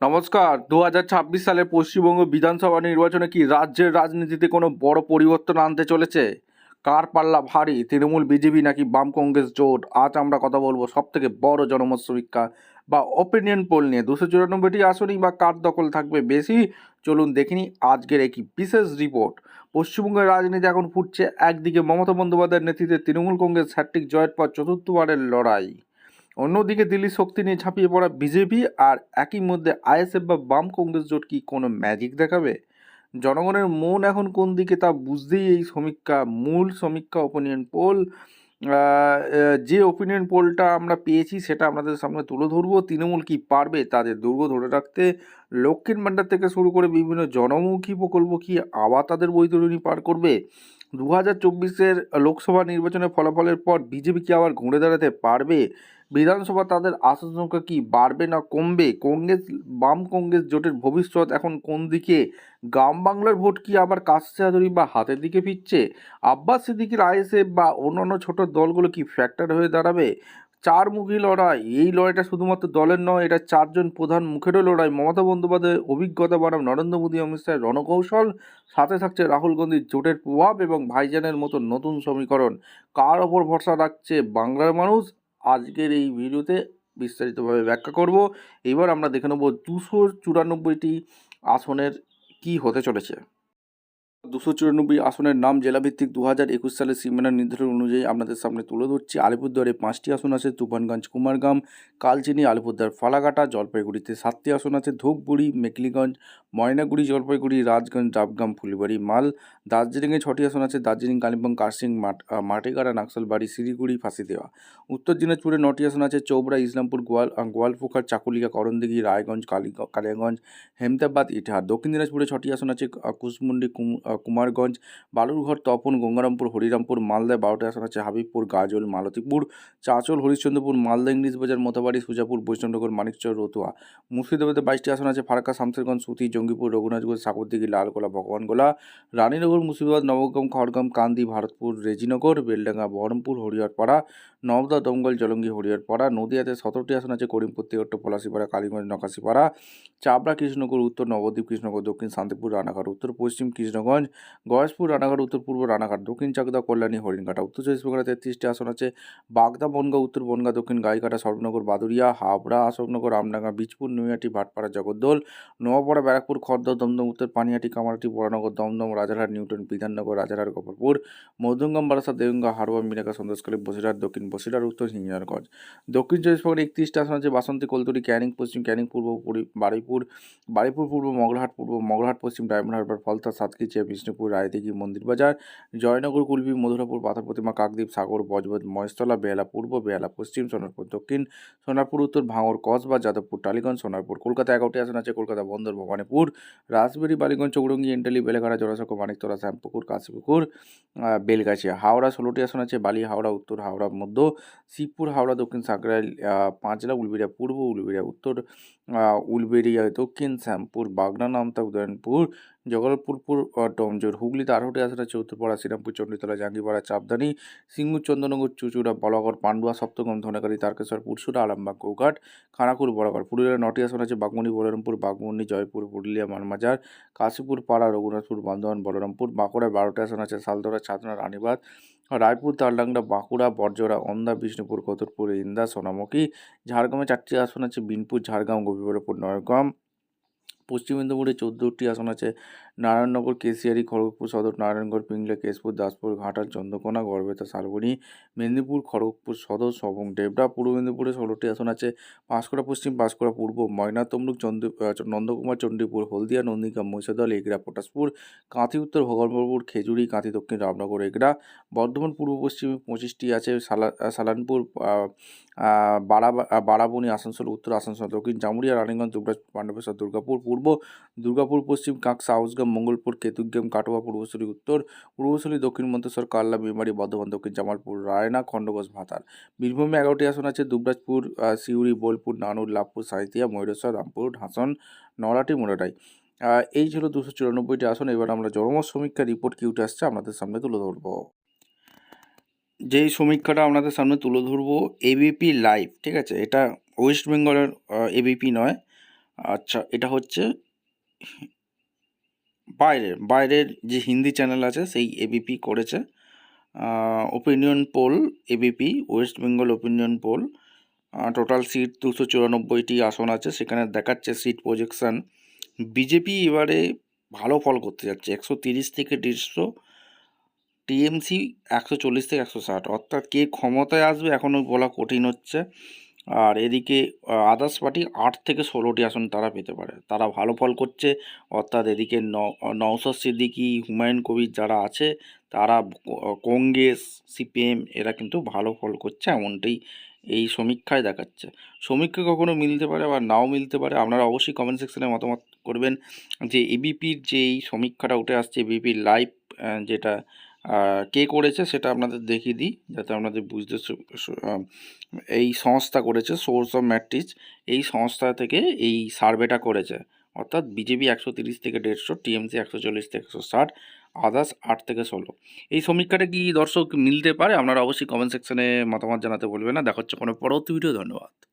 নমস্কার। ২০২৬ সালের পশ্চিমবঙ্গ বিধানসভা নির্বাচনে কি রাজ্যের রাজনীতিতে কোনো বড় পরিবর্তন আনতে চলেছে? কার পাল্লা ভারী, তৃণমূল, বিজেপি নাকি বাম কংগ্রেস জোট? আজ আমরা কথা বলবো সবথেকে বড় জনমত সমীক্ষা বা ওপিনিয়ন পোল নিয়ে। ২৯৪টি আসনই বা কার দখল থাকবে বেশি? চলুন দেখিনি আজকের একটি বিশেষ রিপোর্ট। পশ্চিমবঙ্গের রাজনীতি এখন ফুটছে, একদিকে মমতা বন্দ্যোপাধ্যায়ের নেতৃত্বে তৃণমূল কংগ্রেস হ্যাট্রিক জয়ের পর চতুর্থবারের লড়াই, অন্যদিকে দিল্লির শক্তি নিয়ে ঝাঁপিয়ে পড়া বিজেপি, আর একই মধ্যে আইএসএফ বা বাম কংগ্রেস জোট কি কোনো ম্যাজিক দেখাবে? জনগণের মন এখন কোন দিকে তা বুঝতেই এই সমীক্ষা, মূল সমীক্ষা ওপিনিয়ন পোল। যে ওপিনিয়ন পোলটা আমরা পেয়েছি সেটা আপনাদের সামনে তুলে ধরবো। তৃণমূল কি পারবে তাদের দুর্গ ধরে রাখতে? লক্ষ্মীর ভাণ্ডার থেকে শুরু করে বিভিন্ন জনমুখী প্রকল্প কি আবার তাদের বৈতরণী পার করবে? ২০২৪-এর লোকসভা নির্বাচনের ফলাফলের পর বিজেপি কি আবার ঘুরে দাঁড়াতে পারবে? বিধানসভা তাদের আসন সংখ্যা কি বাড়বে না কমবে? কংগ্রেস বাম কংগ্রেস জোটের ভবিষ্যৎ এখন কোন দিকে? গ্রাম বাংলার ভোট কি আবার কাছাকাছি বা হাতের দিকে ফিরছে? আব্বাস সিদ্দিকীর আইএসএফ বা অন্যান্য ছোট দলগুলো কি ফ্যাক্টর হয়ে দাঁড়াবে? চারমুখী লড়াই, এই লড়াইটা শুধুমাত্র দলের নয়, এটা চারজন প্রধান মুখেরও লড়াই। মমতা বন্দ্যোপাধ্যায়ের অভিজ্ঞতা বনাম নরেন্দ্র মোদী অমিত শাহের রণকৌশল, সাথে থাকছে রাহুল গান্ধীর জোটের প্রভাব এবং ভাইজানের মতো নতুন সমীকরণ। কার ওপর ভরসা রাখছে বাংলার মানুষ? আজকের এই ভিডিওতে বিস্তারিতভাবে ব্যাখ্যা করব। এবার আমরা দেখে নেব ২৯৪টি আসনের কি হতে চলেছে। ২৯৪ আসনের নাম জেলাভিত্তিক ২০২১ সালের সীমানা নির্ধারণ অনুযায়ী আপনাদের সামনে তুলে ধরছি। আলিপুরদুয়ারে 5টি আসন আছে, তুফানগঞ্জ, কুমারগ্রাম, কালচিনি, আলিপুরদুয়ার, ফালাকাটা। জলপাইগুড়িতে 7টি আসন আছে, ধূপগুড়ি, মেখলিগঞ্জ, ময়নাগুড়ি, জলপাইগুড়ি, রাজগঞ্জ, ডাবগ্রাম, ফুলবাড়ি, মাল। দার্জিলিংয়ে 6টি আসন আছে, দার্জিলিং, কালিম্পং, কার্শিং, মাটিগাড়া, নাকশালবাড়ি, শিলিগুড়ি, ফাঁসিদেওয়া। উত্তর দিনাজপুরে 9টি আসন আছে, চৌবড়া, ইসলামপুর, গোয়ালপুখার, চাকুলিয়া, করণদিঘি, রায়গঞ্জ, কালিয়াগঞ্জ, হেমতাবাদ, ইটাহার। দক্ষিণ দিনাজপুরে 6টি আসন আছে, কুশমুন্ডি, কুমারগঞ্জ, বালুরঘাট, তপন, গঙ্গারামপুর, হরিরামপুর। মালদায় 12টি আসন আছে, হাবিবপুর, গাজল, মালতীপুর, চাঁচল, হরিশ্চন্দ্রপুর, মালদা, ইংলিশ বাজার, মোথাবাড়ি, সুজাপুর, বৈষ্ণবনগর, মানিকচর, রতুয়া। মুর্শিদাবাদে 22টি আসন আছে, ফারাক্কা, শামসেরগঞ্জ, সুতি, জঙ্গিপুর, রঘুনাথগঞ্জ, সাগরদিঘি, লালগোলা, ভগবানগোলা, রানীনগর, মুর্শিদাবাদ, নবগ্রাম, খড়গ্রাম, কান্দি, ভারতপুর, রেজিনগর, বেলডাঙ্গা, বহরমপুর, হরিহরপাড়া, নওদা, দমকল, জলঙ্গি, হরিহরপাড়া। নদিয়াতে 17টি আসন আছে, করিমপুর, তেহট্ট, পলাশিপাড়া, কালীগঞ্জ, নকাশিপাড়া, চাবড়া, কৃষ্ণনগর উত্তর, নবদ্বীপ, কৃষ্ণনগর দক্ষিণ, শান্তিপুর, রানাঘাট উত্তর, পশ্চিম কৃষ্ণগঞ্জ, গয়েশপুর, রানাঘাট উত্তর পূর্ব, রানাঘাট দক্ষিণ, চাকদা, কল্যাণী, হরিণঘাটা। উত্তর 24 পরগনায় 33টি আসন আছে, বাগদা, বনগাঁ উত্তর, বনগাঁ দক্ষিণ, গাইঘাটা, সর্বনগর, বাদুরিয়া, হাবড়া, অশোকনগর, রামডাঙ্গা, বীজপুর, নৈহাটি, ভাটপাড়া, জগদ্দল, নোয়াপাড়া, ব্যারাকপুর, খড়দহ, দমদম উত্তর, পানিহাটি, কামারহাটি, বরানগর, দমদম, রাজারহাট, নিউটন, বিধাননগর, রাজারহাট, গোপালপুর, মধ্যমগ্রাম, বারাসাত, দেগঙ্গা, হাড়োয়া, মিনাকা, সন্দেশখালী, বসিরহাট দক্ষিণ, বসিরহাট উত্তর, হিঙ্গিয়ারগঞ্জ। দক্ষিণ 24 পরগনায় 31টা আসন আছে, বাসন্তী, কলতলি, ক্যানিং পশ্চিম, ক্যানিং পূর্ব, বারুইপুর, বারুইপুর পূর্ব, মগরাহাট পূর্ব, মগরাহাট পশ্চিম, ডায়মন্ড হারবার, ফলতা, সাতক্ষীরা, বিষ্ণুপুর, রায়দিঘি, মন্দিরবাজার, জয়নগর, কুলপি, মধুরাপুর, পাথর প্রতিমা, কাকদ্বীপ, সাগর, বজবজ, মহেশতলা, বেহালা পূর্ব, বেহালা পশ্চিম, সোনারপুর দক্ষিণ, সোনারপুর উত্তর, ভাঙড়, কসবা, যাদবপুর, টালিগঞ্জ, সোনারপুর। কলকাতা 11টি আসন আছে, কলকাতা বন্দর, ভবানীপুর, রাজবাড়ী, বালিগঞ্জ, চৌরঙ্গি, এন্টালি, বেলেঘাটা, জোড়াসাঁকো, মানিকতলা, শ্যামপুকুর, কাশীপুকুর, বেলগাছিয়া। হাওড়া 16টি আসন আছে, বালি, হাওড়া উত্তর, হাওড়া মধ্য, শিবপুর, হাওড়া দক্ষিণ, সাঁকরাইল, পাঁচলা, উলবেড়িয়া পূর্ব, উলবেড়িয়া উত্তর, উলবেড়িয়া দক্ষিণ, শ্যামপুর, বাগনা, নামতা, উদয়নপুর, জগৎপুরপুর, টমজোর। হুগলিতে 18টি আসন আছে, উত্তরপাড়া, শ্রীরামপুর, চণ্ডীতলা, জাঙ্গিপাড়া, চাপদানি, সিঙ্গুর, চন্দননগর, চুচুড়া, বলাগড়, পান্ডুয়া, সপ্তগ্রাম, ধনেখালি, তারকেশ্বর, পুরসুরা, আরামবাগ, গৌঘাট, খানাকুল, বড়াগড়। পুরুলিয়ায় 9টি আসন আছে, বাগমুড়ি, বলরামপুর, বাগমুন্ডি, জয়পুর, পুরুলিয়া, মানবাজার, কাশীপুর, পাড়া, রঘুনাথপুর, বর্ধমান, বলরামপুর। বাঁকুড়ায় 12টি আসন আছে, সালদরা, ছাতনা, রানীবাঁধ, রায়পুর, তালডাংরা, বাঁকুড়া, বড়জোড়া, ওন্দা, বিষ্ণুপুর, কতুরপুর, ইন্দা, সোনামুখী। ঝাড়গ্রামে 4টি আসন আছে, বিনপুর, ঝাড়গ্রাম, গোপীবল্লভপুর, নয়গ্রাম। পশ্চিম মেদিনীপুরে 14টি আসন আছে, নারায়ণনগর, কেশিয়ারি, খড়গপুর সদর, নারায়ণগড়, পিংলা, কেশপুর, দাসপুর, ঘাটাল, চন্দ্রকোনা, গড়বেতা, শালবনী, মেদিনীপুর, খড়গপুর সদর এবং ডেবরা। পূর্ব মেদিনীপুরে 16টি আসন আছে, পাঁশকুড়া পশ্চিম, পাঁশকুড়া পূর্ব, ময়না, তমলুক, নন্দকুমার, চণ্ডীপুর, হলদিয়া, নন্দীগ্রাম, মহিষাদল, এগরা, পটাশপুর, কাঁথি উত্তর, ভগবানপুর, খেজুরি, কাঁথি দক্ষিণ, রামনগর, এগরা। বর্ধমান পূর্ব পশ্চিমে 25টি আছে, সালানপুর, বারাবণী, আসানসোল উত্তর, আসানসোল দক্ষিণ, জামুরিয়া, রানীগঞ্জ, দুবরাজপুর, পাণ্ডবেশ্বর, দুর্গাপুর পূর্ব, দুর্গাপুর পশ্চিম, কাঁকসা, আউসগ্রাম, মঙ্গলপুর, কেতুগ্রাম, কাটোয়া, পূর্বস্থলী উত্তর, পূর্বস্থলী দক্ষিণ, মন্তেশ্বর, কাল্লা, মেমারি, বর্ধমান দক্ষিণ, জামালপুর, রায়না, খণ্ডঘোষ, ভাতার। বীরভূমে 11টি আসন আছে, দুবরাজপুর, সিউড়ি, বোলপুর, নানুর, লাভপুর, সাঁইথিয়া, ময়ূরেশ্বর, রামপুর, হাসন, নলাটি, মোরাটাই। এই ছিল 294টি আসন। এবার আমরা জনমত সমীক্ষা রিপোর্ট কি উঠে আসছে আপনাদের সামনে তুলে ধরবো। যেই সমীক্ষাটা আপনাদের সামনে তুলে ধরবো এবিপি লাইভ, ঠিক আছে? এটা ওয়েস্ট বেঙ্গলের এবিপি নয়, আচ্ছা, এটা হচ্ছে বাইরের যে হিন্দি চ্যানেল আছে সেই এবিপি করেছে। Opinion poll ABP, West Bengal opinion poll. Total seat 294টি আসন আছে, সেখানে দেখাচ্ছে সিট প্রজেকশন। বিজেপি এবারে ভালো ফল করতে যাচ্ছে, 130 থেকে 150, টিএমসি 140 থেকে 160, অর্থাৎ কে ক্ষমতায় আসবে এখনও বলা কঠিন হচ্ছে। আর এদিকে আদার্স পার্টি 8 থেকে 16টি আসন তারা পেতে পারে, তারা ভালো ফল করছে। অর্থাৎ এদিকে নওশাদ সিদ্দিকী, হুমায়ুন কবির যারা আছে তারা কংগ্রেস, সিপিএম এরা কিন্তু ভালো ফল করছে, এমনটাই এই সমীক্ষায় দেখাচ্ছে। সমীক্ষা কখনো মিলতে পারে আবার নাও মিলতে পারে। আপনারা অবশ্যই কমেন্ট সেকশনে মতামত করবেন যে এবিপির যে এই সমীক্ষাটা উঠে আসছে, এবিপির লাইভ যেটা কে করেছে সেটা আপনাদের দেখিয়ে দিই, যাতে আপনাদের বুঝতে এই সংস্থা করেছে সোর্স অফ ম্যাট্রিক্স, এই সংস্থা থেকে এই সার্ভেটা করেছে। অর্থাৎ বিজেপি 130 থেকে 150, টিএমসি 140 থেকে 160, আদার্স 8 থেকে 16। এই সমীক্ষাটা কি দর্শক মিলতে পারে? আপনারা অবশ্যই কমেন্ট সেকশনে মতামত জানাতে বলবেন না। দেখা হচ্ছে কোনো পরবর্তী ভিডিও। ধন্যবাদ।